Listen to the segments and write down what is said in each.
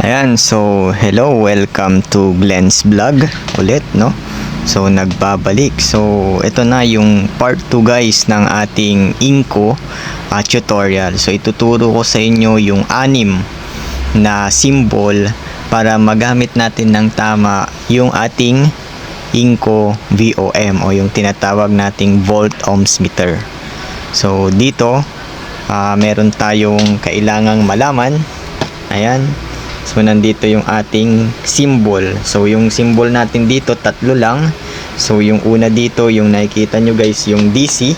Ayan, so hello, welcome to Glenn's Vlog ulit, no? So nagbabalik. So ito na yung part 2 guys ng ating Inco tutorial. So ituturo ko sa inyo yung 6 na symbol para magamit natin ng tama yung ating Inco VOM o yung tinatawag nating volt ohms meter. So dito meron tayong kailangang malaman. Ayan. So nandito yung ating symbol. So yung symbol natin dito tatlo lang. So yung una dito yung nakikita nyo guys yung DC.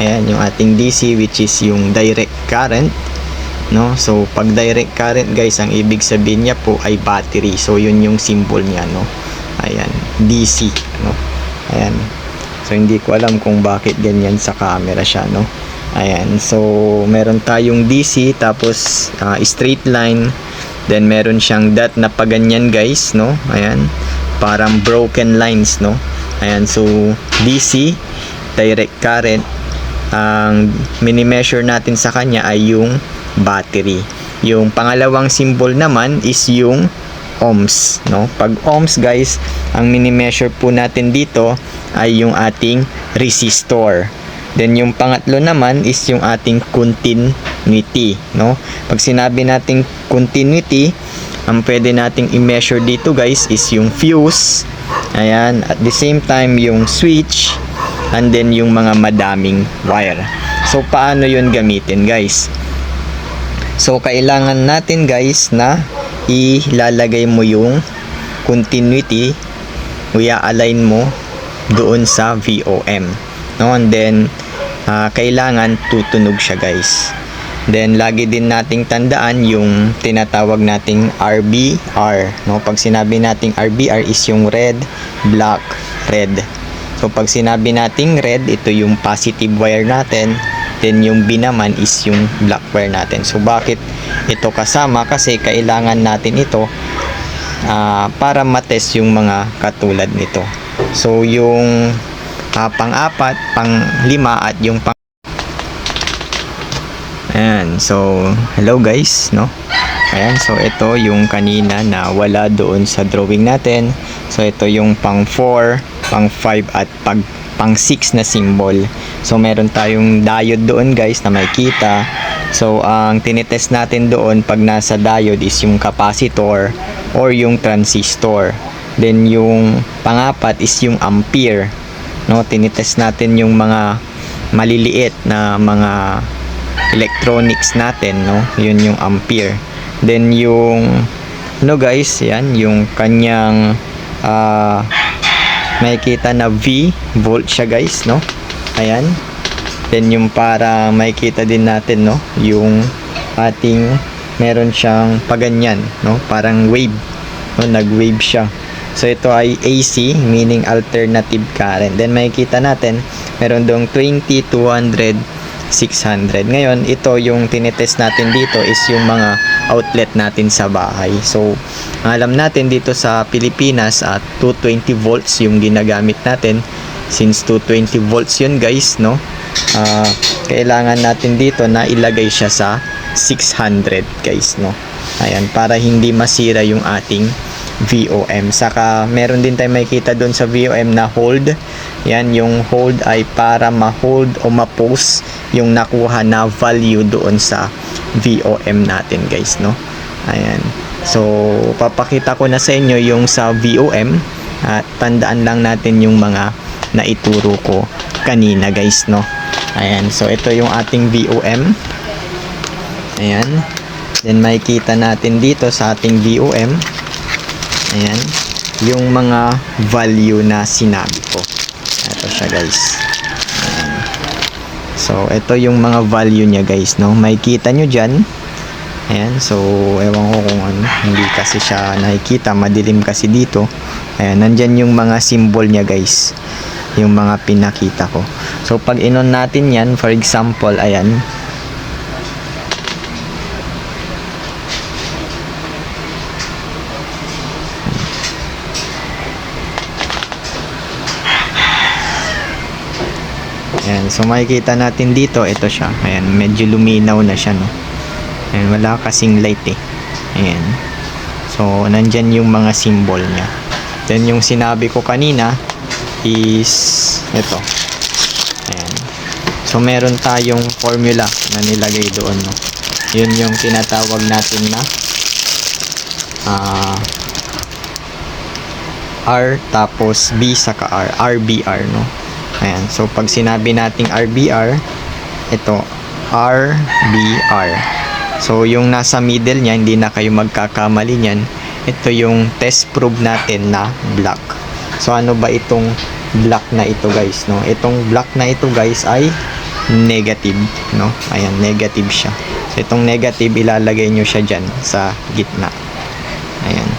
Ayan yung ating DC which is yung direct current, no? So pag direct current guys ang ibig sabihin niya po ay battery. So yun yung symbol niya, no? Ayan, DC, no? Ayan. So hindi ko alam kung bakit ganyan sa camera siya, no? Ayan. So meron tayong DC tapos straight line. Then meron siyang dot na paganyan guys, no? Ayan, parang broken lines, no? Ayan, so DC, direct current. Ang mini-measure natin sa kanya ay yung battery. Yung pangalawang symbol naman is yung ohms, no? Pag ohms guys, ang mini-measure po natin dito ay yung ating resistor. Then yung pangatlo naman is yung ating continuity, no? Pag sinabi nating continuity, ang pwede nating i-measure dito guys is yung fuse. Ayan, at the same time yung switch, and then yung mga madaming wire. So paano yun gamitin guys? So kailangan natin guys na ilalagay mo yung continuity o i-align mo doon sa VOM, no? And then kailangan tutunog siya guys. Then lagi din nating tandaan yung tinatawag nating RBR, no? Pag sinabi nating RBR is yung red, black, red. So pag sinabi nating red, ito yung positive wire natin. Then yung B naman is yung black wire natin. So bakit ito kasama? Kasi kailangan natin ito para matest yung mga katulad nito. So yung pang-apat, pang-lima at yung pang... Ayan, so hello guys, no? Ayan, so ito yung kanina na wala doon sa drawing natin. So ito yung pang-4, pang-5 at pang-6 na symbol. So meron tayong diode doon guys na makikita. So ang tinitest natin doon pag nasa diode is yung capacitor or yung transistor. Then yung pang-apat is yung ampere, no? Tinitest natin yung mga maliliit na mga electronics natin, no? Yun yung ampere. Then yung guys, yan yung kanyang makikita na V, volt siya guys, no? Ayan. Then yung para makikita din natin, no, yung ating meron siyang paganyan, no? Parang wave, no? Nag-wave siya. So ito ay AC, meaning alternative current. Then makikita natin meron dong 20, 200, 600. Ngayon ito yung tinetest natin dito is yung mga outlet natin sa bahay. So alam natin dito sa Pilipinas at 220 volts yung ginagamit natin. Since 220 volts yun guys, no, kailangan natin dito na ilagay siya sa 600 guys, no. Ayan, para hindi masira yung ating VOM. Saka meron din tayo makikita doon sa VOM na hold. Yan, yung hold ay para ma-hold o ma-pose yung nakuha na value doon sa VOM natin guys, no. Ayan. So papakita ko na sa inyo yung sa VOM at tandaan lang natin yung mga naituro ko kanina guys, no. Ayan, so ito yung ating VOM. Ayan. Then makikita natin dito sa ating VOM, ayan, yung mga value na sinabi ko. Ito siya guys. Ayan. So ito yung mga value niya guys, no. Makikita nyo dyan. Ayan, so ewan ko kung ano, hindi kasi siya nakikita, madilim kasi dito. Ayan, nandyan yung mga symbol niya guys, yung mga pinakita ko. So pag inon natin yan, for example, ayan, ayan, so makikita natin dito, ito siya. Ayan, medyo luminaw na siya, no. Ayan, wala kasing light eh. Ayan. So, nandyan yung mga symbol niya. Then, yung sinabi ko kanina is ito. Ayan. So, meron tayong formula na nilagay doon, no? Yun yung tinatawag natin na R tapos B saka R, RBR, no? Ayan. So, pag sinabi nating RBR, ito, RBR. So, yung nasa middle niya, hindi na kayo magkakamali niyan. Ito yung test probe natin na block. So, ano ba itong block na ito, guys, no? Itong block na ito, guys, ay negative, no? Ayan, negative siya. So, itong negative, ilalagay nyo siya dyan sa gitna. Ayan.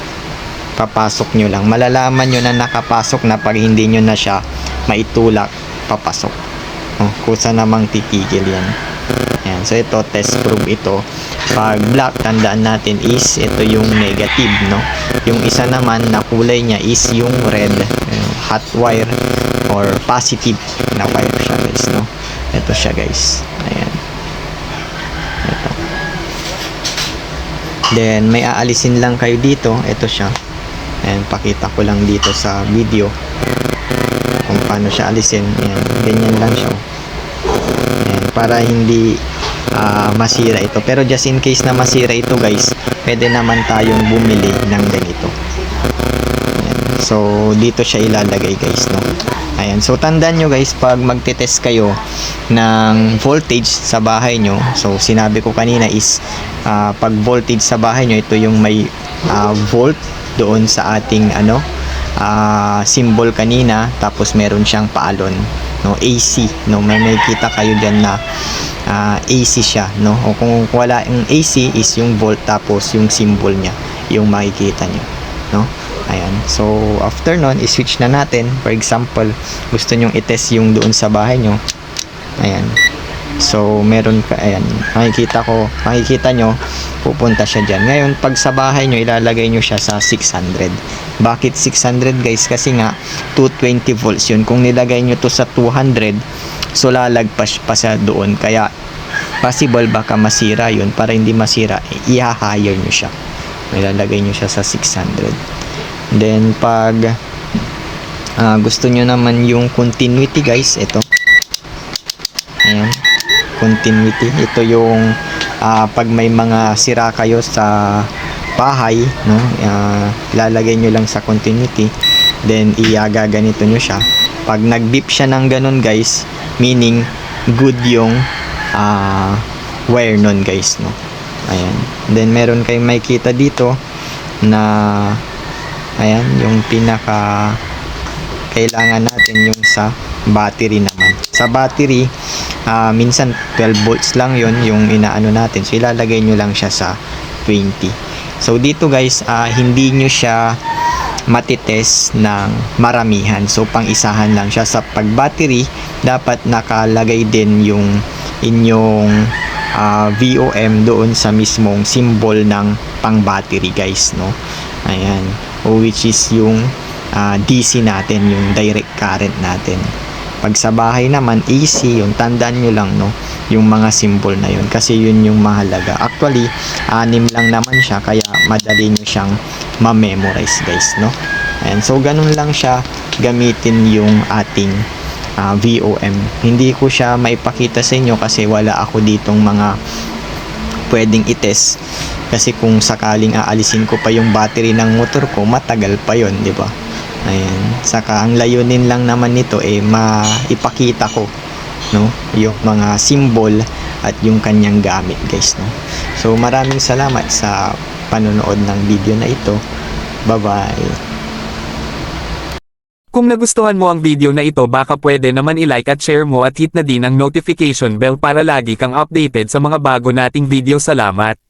Papasok nyo lang. Malalaman nyo na nakapasok na pag hindi nyo na siya maitulak, papasok. Oh, kusa namang titigil yan. Ayan. So, ito, test probe ito. Pag black, tandaan natin is ito yung negative, no? Yung isa naman na kulay niya is yung red, hot wire or positive na wire siya, guys, no? Ito siya, guys. Ayan. Ito. Then, may aalisin lang kayo dito. Ito siya. Ayan, pakita ko lang dito sa video kung paano siya alisin. Ayan, ganyan lang siya. Ayan, para hindi masira ito. Pero just in case na masira ito, guys, pwede naman tayong bumili ng ganito. Ayan. So, dito siya ilalagay, guys, no? Ayan. So, tandaan nyo, guys, pag magte-test kayo ng voltage sa bahay nyo, so, sinabi ko kanina is pag voltage sa bahay nyo, ito yung may volt doon sa ating symbol kanina, tapos meron siyang paalon, no? AC, no? May makita kayo dyan na AC siya, no? O kung wala yung AC is yung volt tapos yung symbol niya yung makikita nyo, no? Ayan. So, after nun, i-switch na natin. For example, gusto nyong i-test yung doon sa bahay nyo. Ayan. So, meron ka, ayan. Makikita nyo, pupunta siya dyan. Ngayon, pag sa bahay nyo, ilalagay nyo siya sa 600. Bakit 600, guys? Kasi nga, 220 volts yun. Kung nilagay nyo to sa 200, so lalagpas pa siya doon. Kaya, possible baka masira yun. Para hindi masira, i-higher nyo siya. Ilalagay nyo siya sa 600. Then, pag gusto nyo naman yung continuity, guys, ito. Ayan. Continuity. Ito yung pag may mga sira kayo sa bahay, no? Ilalagay nyo lang sa continuity. Then, gaganito nyo siya. Pag nag-beep siya ng ganun, guys, meaning good yung wire nun, guys, no? Ayan. Then, meron kayong makikita dito na ayan, yung pinaka kailangan natin yung sa battery naman. Sa battery, minsan 12 volts lang yon yung inaano natin. So, ilalagay nyo lang siya sa 20. So, dito, guys, hindi nyo siya matitest ng maramihan. So, pang-isahan lang siya. Sa pag-battery, dapat nakalagay din yung inyong VOM doon sa mismong symbol ng pang-battery, guys, no? Ayan. Which is yung DC natin, yung direct current natin. Pag sa bahay naman, AC, yung tandaan nyo lang, no? Yung mga symbol na yun. Kasi yun yung mahalaga. Actually, 6 lang naman siya. Kaya madali nyo siyang ma-memorize, guys, no? Ayan. So, ganun lang siya gamitin yung ating VOM. Hindi ko siya maipakita sa inyo kasi wala ako ditong mga pwedeng itest. Kasi kung sakaling aalisin ko pa yung battery ng motor ko, matagal pa yon, di ba? Ayan. Saka ang layunin lang naman nito maipakita ko, no, yung mga symbol at yung kanyang gamit, guys, no. So, maraming salamat sa panonood ng video na ito. Bye-bye. Kung nagustuhan mo ang video na ito, baka pwede naman i-like at share mo at hit na din ang notification bell para lagi kang updated sa mga bago nating video. Salamat.